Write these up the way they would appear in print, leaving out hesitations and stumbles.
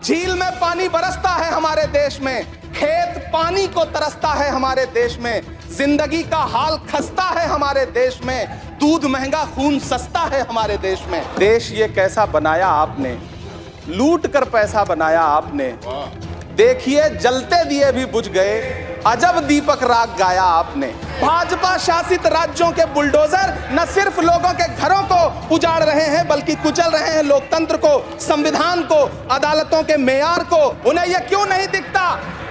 झील में पानी बरसता है हमारे देश में, खेत पानी को तरसता है हमारे देश में, जिंदगी का हाल खस्ता है हमारे देश में, दूध महंगा खून सस्ता है हमारे देश में। देश ये कैसा बनाया आपने, लूट कर पैसा बनाया आपने, देखिए जलते दिए भी बुझ गए, अजब दीपक राग गाया आपने। भाजपा शासित राज्यों के बुलडोजर न सिर्फ लोगों के घरों को उजाड़ रहे हैं बल्कि कुचल रहे हैं लोकतंत्र को, संविधान को, अदालतों के मेयार को। उन्हें यह क्यों नहीं दिखता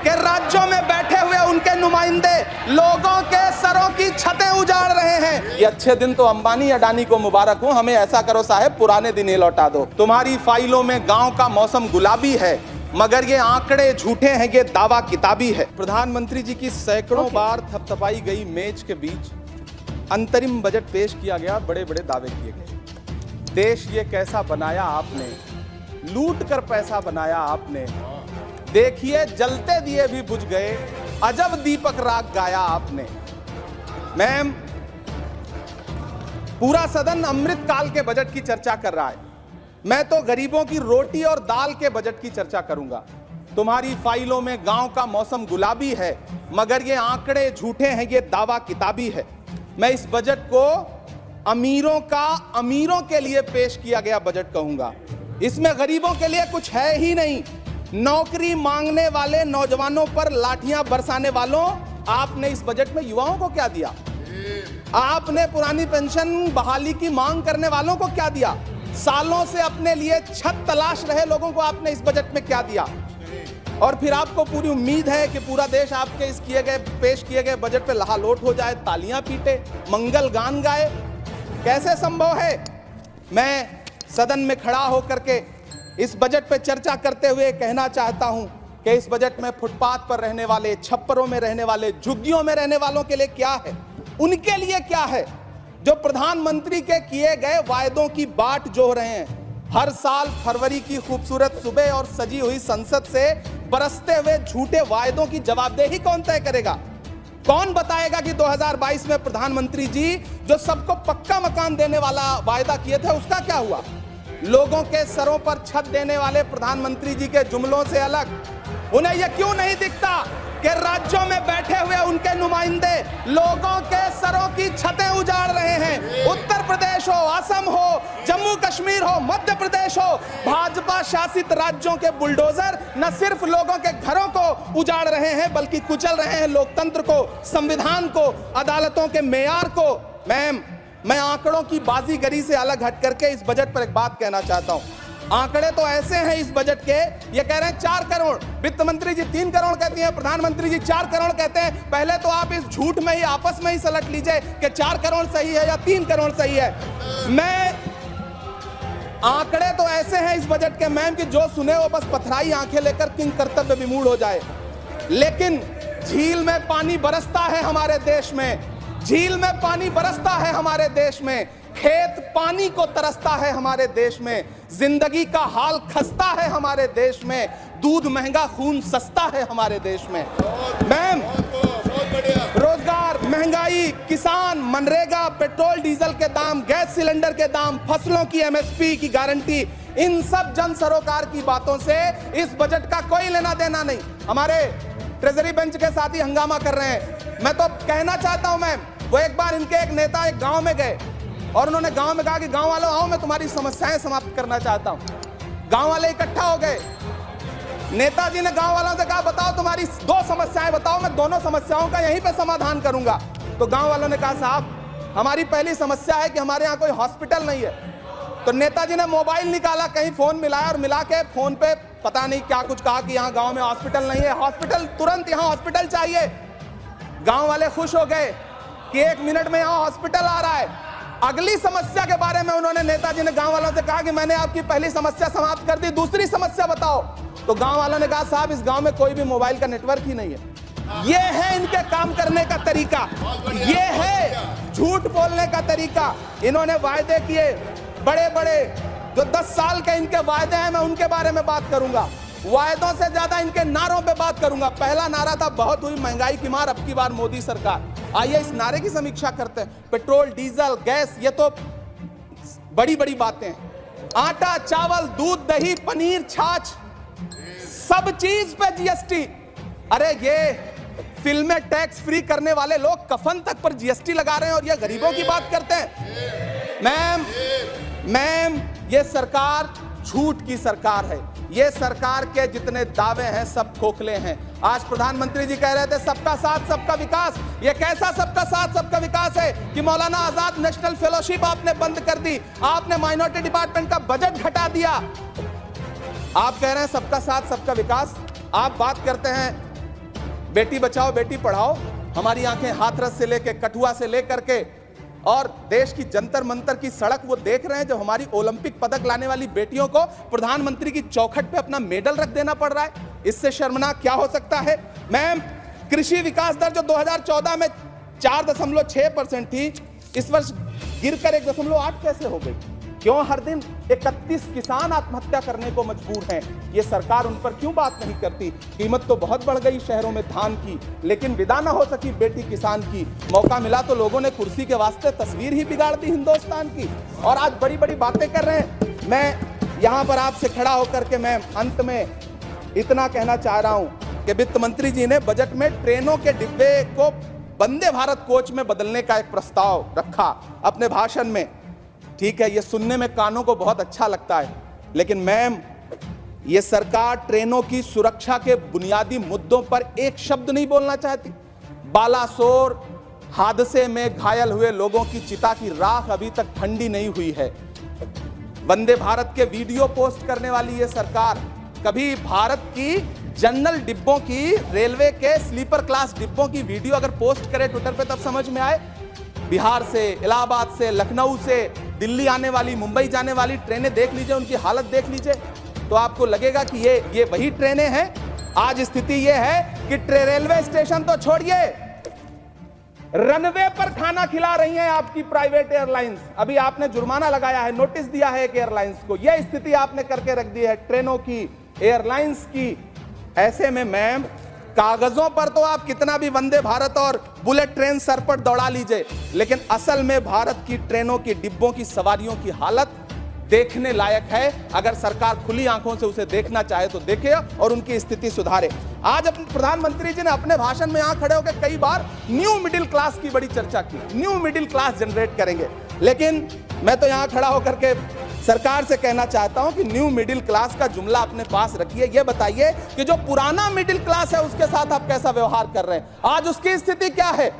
कि राज्यों में बैठे हुए उनके नुमाइंदे लोगों के सरों की छतें उजाड़ रहे हैं। ये अच्छे दिन तो अंबानी अडानी को मुबारक हो, हमें ऐसा करो साहब पुराने दिन ही लौटा दो। तुम्हारी फाइलों में गांव का मौसम गुलाबी है मगर ये आंकड़े झूठे हैं, ये दावा किताबी है। प्रधानमंत्री जी की सैकड़ों बार थपथपाई गई मेज के बीच अंतरिम बजट पेश किया गया, बड़े बड़े दावे किए गए। देश ये कैसा बनाया आपने, लूट कर पैसा बनाया आपने, देखिए जलते दिए भी बुझ गए, अजब दीपक राग गाया आपने। मैम, पूरा सदन अमृत काल के बजट की चर्चा कर रहा है, मैं तो गरीबों की रोटी और दाल के बजट की चर्चा करूंगा। तुम्हारी फाइलों में गांव का मौसम गुलाबी है मगर ये आंकड़े झूठे हैं, ये दावा किताबी है। मैं इस बजट को अमीरों के लिए पेश किया गया बजट कहूंगा। इसमें गरीबों के लिए कुछ है ही नहीं। नौकरी मांगने वाले नौजवानों पर लाठियां बरसाने वालों, आपने इस बजट में युवाओं को क्या दिया? आपने पुरानी पेंशन बहाली की मांग करने वालों को क्या दिया? सालों से अपने लिए छत तलाश रहे लोगों को आपने इस बजट में क्या दिया? और फिर आपको पूरी उम्मीद है कि पूरा देश आपके इस पेश किए गए बजट पे लहालोट हो जाए, तालियां पीटे, मंगल गान गाए। कैसे संभव है? मैं सदन में खड़ा होकर के इस बजट पे चर्चा करते हुए कहना चाहता हूं कि इस बजट में फुटपाथ पर रहने वाले, छप्परों में रहने वाले, झुग्गियों में रहने वालों के लिए क्या है, उनके लिए क्या है जो प्रधानमंत्री के किए गए वायदों की बाट जोह रहे हैं। हर साल फरवरी की खूबसूरत सुबह और सजी हुई संसद से बरसते हुए झूठे वायदों की जवाबदेही कौन तय करेगा? कौन बताएगा कि 2022 में प्रधानमंत्री जी जो सबको पक्का मकान देने वाला वायदा किए थे उसका क्या हुआ? लोगों के सरों पर छत देने वाले प्रधानमंत्री जी के जुमलों से अलग उन्हें यह क्यों नहीं दिखता कि राज्यों में बैठे हुए उनके नुमाइंदे लोगों के सरों की छतें उजाड़ रहे हैं? उत्तर प्रदेश हो, असम हो, जम्मू कश्मीर हो, मध्य प्रदेश हो, भाजपा शासित राज्यों के बुलडोजर न सिर्फ लोगों के घरों को उजाड़ रहे हैं बल्कि कुचल रहे हैं लोकतंत्र को, संविधान को, अदालतों के मेयार को। मैम, मैं आंकड़ों की बाजीगरी से अलग हट करके इस बजट पर एक बात कहना चाहता हूं। आंकड़े तो ऐसे हैं इस बजट के, ये कह रहे हैं 4 करोड़, वित्त मंत्री जी 3 करोड़ कहती हैं, प्रधानमंत्री जी 4 करोड़ कहते हैं। पहले तो आप इस झूठ में ही आपस में ही सलट लीजिए कि 4 करोड़ सही है या 3 करोड़ सही है। मैं आंकड़े तो ऐसे हैं इस बजट के मैम कि जो सुने वो बस पथराई आंखें लेकर किंग कर्तव्य विमूढ़ हो जाए। लेकिन झील में पानी बरसता है हमारे देश में, झील में पानी बरसता है हमारे देश में, खेत पानी को तरसता है हमारे देश में, जिंदगी का हाल खस्ता है हमारे देश में, दूध महंगा खून सस्ता है हमारे देश में। मैम, रोजगार, महंगाई, किसान, मनरेगा, पेट्रोल डीजल के दाम, गैस सिलेंडर के दाम, फसलों की एमएसपी की गारंटी, इन सब जन सरोकार की बातों से इस बजट का कोई लेना देना नहीं। हमारे ट्रेजरी बेंच के साथी हंगामा कर रहे हैं। मैं तो कहना चाहता हूं मैम, वो एक बार इनके एक नेता एक गांव में गए और उन्होंने गांव में कहा कि गांव वालों आओ, मैं तुम्हारी समस्याएं समाप्त करना चाहता हूं। गांव वाले इकट्ठा हो गए। नेताजी ने गांव वालों से कहा बताओ तुम्हारी 2 समस्याएं बताओ, मैं दोनों समस्याओं का यहीं पे समाधान करूंगा। तो गांव वालों ने कहा साहब हमारी पहली समस्या है कि हमारे यहाँ कोई हॉस्पिटल नहीं है। तो नेताजी ने मोबाइल निकाला, कहीं फोन मिलाया और मिला के फोन पे पता नहीं क्या कुछ कहा कि यहाँ गाँव में हॉस्पिटल नहीं है, हॉस्पिटल तुरंत यहाँ हॉस्पिटल चाहिए। गाँव वाले खुश हो गए कि 1 मिनट में यहाँ हॉस्पिटल आ रहा है। अगली समस्या के बारे में उन्होंने, नेताजी ने गांव वालों से कहा कि मैंने आपकी पहली समस्या समाप्त कर दी, दूसरी समस्या बताओ। तो गांव वालों ने कहा साहब इस गांव में कोई भी मोबाइल का नेटवर्क ही नहीं है। ये है इनके काम करने का तरीका, ये है झूठ बोलने का तरीका। इन्होंने वायदे किए बड़े बड़े, जो 10 साल के इनके वायदे हैं मैं उनके बारे में बात करूंगा। वायदों से ज्यादा इनके नारों पे बात करूंगा। पहला नारा था बहुत हुई महंगाई की मार, अब की बार मोदी सरकार। आइए इस नारे की समीक्षा करते हैं। पेट्रोल, डीजल, गैस, ये तो बड़ी बड़ी बातें हैं। आटा, चावल, दूध, दही, पनीर, छाछ, सब चीज पे जीएसटी। अरे ये फिल्में टैक्स फ्री करने वाले लोग कफन तक पर जीएसटी लगा रहे हैं और ये गरीबों की बात करते हैं। मैम ये सरकार झूठ की सरकार है। ये सरकार के जितने दावे हैं सब खोखले हैं। आज प्रधानमंत्री जी कह रहे थे सबका साथ सबका विकास। ये कैसा सबका साथ सबका विकास है कि मौलाना आजाद नेशनल फेलोशिप आपने बंद कर दी, आपने माइनॉरिटी डिपार्टमेंट का बजट घटा दिया। आप कह रहे हैं सबका साथ सबका विकास। आप बात करते हैं बेटी बचाओ बेटी पढ़ाओ। हमारी आंखें हाथरस से लेकर कठुआ से लेकर के और देश की जंतर मंतर की सड़क वो देख रहे हैं जब हमारी ओलंपिक पदक लाने वाली बेटियों को प्रधानमंत्री की चौखट पे अपना मेडल रख देना पड़ रहा है। इससे शर्मनाक क्या हो सकता है। मैम कृषि विकास दर जो 2014 में 4.6% थी, इस वर्ष गिरकर 1.8 कैसे हो गई? क्यों हर दिन 31 किसान आत्महत्या करने को मजबूर हैं? ये सरकार उन पर क्यों बात नहीं करती? कीमत तो बहुत बढ़ गई शहरों में धान की, लेकिन विदा ना हो सकी बेटी किसान की। मौका मिला तो लोगों ने कुर्सी के वास्ते तस्वीर ही बिगाड़ दी हिंदुस्तान की, और आज बड़ी बड़ी बातें कर रहे हैं। मैं यहां पर आपसे खड़ा होकर के मैं अंत में इतना कहना चाह रहा हूं कि वित्त मंत्री जी ने बजट में ट्रेनों के डिब्बे को वंदे भारत कोच में बदलने का एक प्रस्ताव रखा अपने भाषण में। ठीक है, ये सुनने में कानों को बहुत अच्छा लगता है, लेकिन मैम ये सरकार ट्रेनों की सुरक्षा के बुनियादी मुद्दों पर एक शब्द नहीं बोलना चाहती। बालासोर हादसे में घायल हुए लोगों की चिता की राख अभी तक ठंडी नहीं हुई है। वंदे भारत के वीडियो पोस्ट करने वाली ये सरकार कभी भारत की जनरल डिब्बों की, रेलवे के स्लीपर क्लास डिब्बों की वीडियो अगर पोस्ट करे ट्विटर पे तब समझ में आए। बिहार से, इलाहाबाद से, लखनऊ से दिल्ली आने वाली, मुंबई जाने वाली ट्रेनें देख लीजिए, उनकी हालत देख लीजिए, तो आपको लगेगा कि ये वही ट्रेनें हैं। आज स्थिति ये है कि रेलवे स्टेशन तो छोड़िए, रनवे पर खाना खिला रही हैं आपकी प्राइवेट एयरलाइंस। अभी आपने जुर्माना लगाया है, नोटिस दिया है एक एयरलाइंस को। यह स्थिति आपने करके रख दी है ट्रेनों की, एयरलाइंस की। ऐसे में मैम कागजों पर तो आप कितना भी वंदे भारत और बुलेट ट्रेन सर पर दौड़ा लीजिए, लेकिन असल में भारत की ट्रेनों की डिब्बों की सवारियों की हालत देखने लायक है। अगर सरकार खुली आंखों से उसे देखना चाहे तो देखे और उनकी स्थिति सुधारे। आज अपने प्रधानमंत्री जी ने अपने भाषण में यहां खड़े होकर कई बार न्यू मिडिल क्लास की बड़ी चर्चा की, न्यू मिडिल क्लास जनरेट करेंगे। लेकिन मैं तो यहां खड़ा होकर के सरकार से कहना चाहता हूं कि न्यू मिडिल क्लास का जुमला अपने पास रखिए। यह बताइए कि जो पुराना मिडिल क्लास है उसके साथ आप कैसा व्यवहार कर रहे हैं। आज उसकी स्थिति क्या है?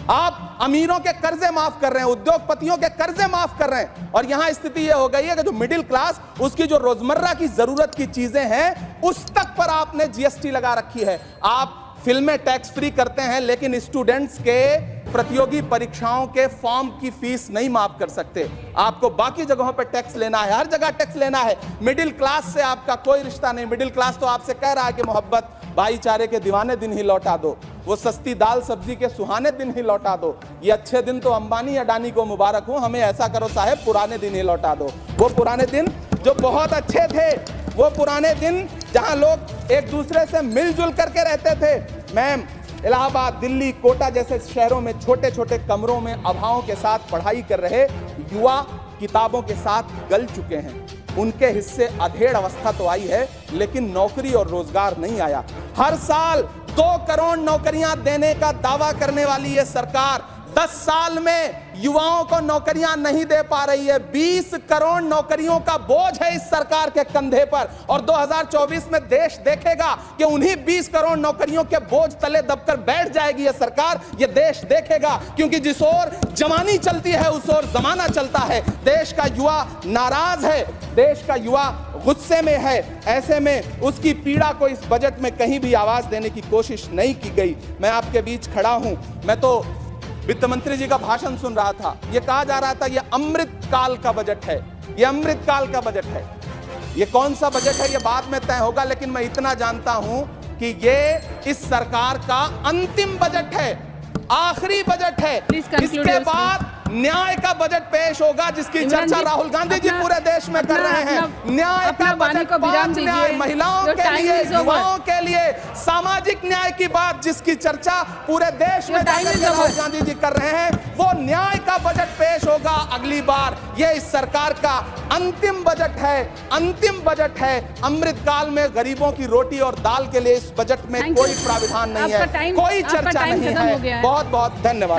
आप अमीरों के कर्जे माफ कर रहे हैं, उद्योगपतियों के कर्जे माफ कर रहे हैं, और यहां स्थिति यह हो गई है कि जो मिडिल क्लास, उसकी जो रोजमर्रा की जरूरत की चीजें हैं उस तक पर आपने जीएसटी लगा रखी है। आप फिल्में टैक्स फ्री करते हैं, लेकिन स्टूडेंट्स के प्रतियोगी परीक्षाओं के फॉर्म की फीस नहीं माफ कर सकते। आपको बाकी जगहों पर टैक्स लेना है, हर जगह टैक्स लेना है। मिडिल क्लास से आपका कोई रिश्ता नहीं। मिडिल क्लास तो आपसे कह रहा है कि मोहब्बत, भाईचारे के दीवाने दिन ही लौटा दो, वो सस्ती दाल सब्जी के सुहाने दिन ही लौटा दो। ये अच्छे दिन तो अंबानी अडानी को मुबारक हो, हमें ऐसा करो साहब पुराने दिन ही लौटा दो। वो पुराने दिन जो बहुत अच्छे थे, वो पुराने दिन जहां लोग एक दूसरे से मिलजुल करके रहते थे। मैम इलाहाबाद, दिल्ली, कोटा जैसे शहरों में छोटे छोटे कमरों में अभावों के साथ पढ़ाई कर रहे युवा किताबों के साथ गल चुके हैं। उनके हिस्से अधेड़ अवस्था तो आई है, लेकिन नौकरी और रोजगार नहीं आया। हर साल 2 करोड़ नौकरियां देने का दावा करने वाली ये सरकार 10 साल में युवाओं को नौकरियां नहीं दे पा रही है। 20 करोड़ नौकरियों का बोझ है इस सरकार के कंधे पर, और 2024 में देश देखेगा कि उन्हीं 20 करोड़ नौकरियों के बोझ तले दबकर बैठ जाएगी ये सरकार। ये देश देखेगा, क्योंकि जिस ओर जवानी चलती है उस ओर जमाना चलता है। देश का युवा नाराज है, देश का युवा गुस्से में है। ऐसे में उसकी पीड़ा को इस बजट में कहीं भी आवाज देने की कोशिश नहीं की गई। मैं आपके बीच खड़ा हूं, मैं तो वित्त मंत्री जी का भाषण सुन रहा था। यह कहा जा रहा था ये अमृत काल का बजट है, ये अमृत काल का बजट है। ये कौन सा बजट है ये बाद में तय होगा, लेकिन मैं इतना जानता हूं कि ये इस सरकार का अंतिम बजट है, आखिरी बजट है। इसके बाद न्याय का बजट पेश होगा जिसकी चर्चा राहुल गांधी जी पूरे देश में कर रहे हैं। न्याय का बजट, पांच न्याय, महिलाओं के लिए, युवाओं के लिए, सामाजिक न्याय की बात जिसकी चर्चा पूरे देश में राहुल गांधी जी कर रहे हैं, वो न्याय का बजट पेश होगा अगली बार। ये इस सरकार का अंतिम बजट है, अंतिम बजट है। अमृतकाल में गरीबों की रोटी और दाल के लिए इस बजट में कोई प्राविधान नहीं है, कोई चर्चा नहीं है। बहुत बहुत धन्यवाद।